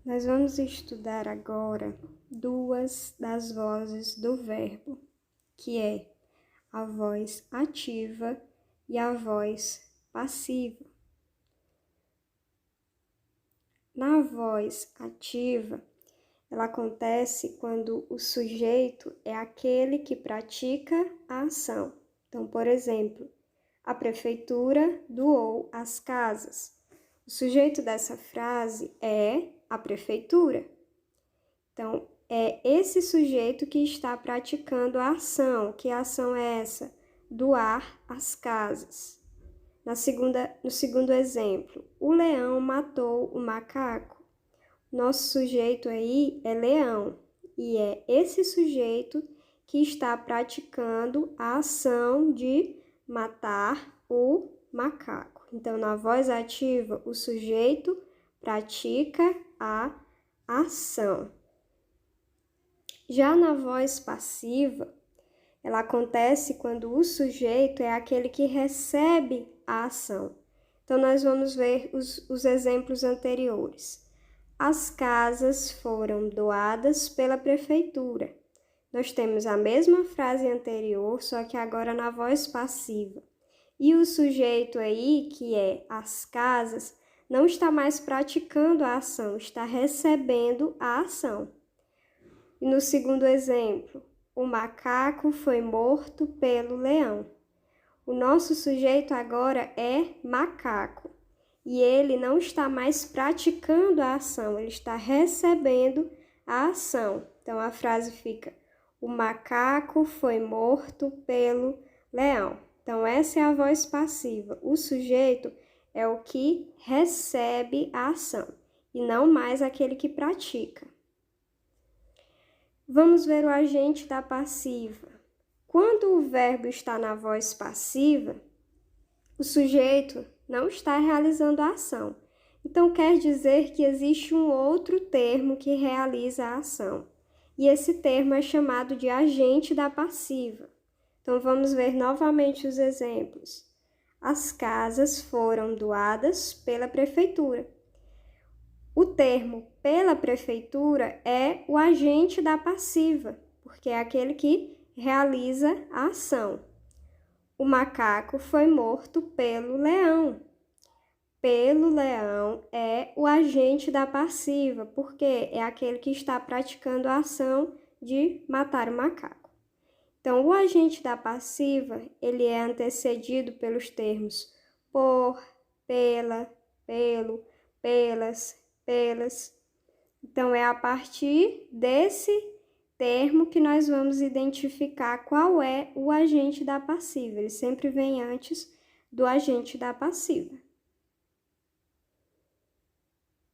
Nós vamos estudar agora duas das vozes do verbo, que é a voz ativa e a voz passiva. Na voz ativa, ela acontece quando o sujeito é aquele que pratica a ação. Então, por exemplo, a prefeitura doou as casas. O sujeito dessa frase é a prefeitura. Então, é esse sujeito que está praticando a ação. Que ação é essa? Doar as casas. No segundo exemplo, o leão matou o macaco. Nosso sujeito aí é leão, e é esse sujeito que está praticando a ação de matar o macaco. Então, na voz ativa, o sujeito pratica a ação. Já na voz passiva, ela acontece quando o sujeito é aquele que recebe a ação. Então, nós vamos ver os exemplos anteriores. As casas foram doadas pela prefeitura. Nós temos a mesma frase anterior, só que agora na voz passiva. E o sujeito aí, que é as casas, não está mais praticando a ação, está recebendo a ação. E no segundo exemplo, o macaco foi morto pelo leão. O nosso sujeito agora é macaco. E ele não está mais praticando a ação, ele está recebendo a ação. Então, a frase fica: o macaco foi morto pelo leão. Então, essa é a voz passiva. O sujeito é o que recebe a ação e não mais aquele que pratica. Vamos ver o agente da passiva. Quando o verbo está na voz passiva, o sujeito não está realizando a ação. Então, quer dizer que existe um outro termo que realiza a ação. E esse termo é chamado de agente da passiva. Então, vamos ver novamente os exemplos. As casas foram doadas pela prefeitura. O termo pela prefeitura é o agente da passiva, porque é aquele que realiza a ação. O macaco foi morto pelo leão. Pelo leão é o agente da passiva, porque é aquele que está praticando a ação de matar o macaco. Então, o agente da passiva, ele é antecedido pelos termos por, pela, pelo, pelas, pelas. Então, é a partir desse termo que nós vamos identificar qual é o agente da passiva. Ele sempre vem antes do agente da passiva.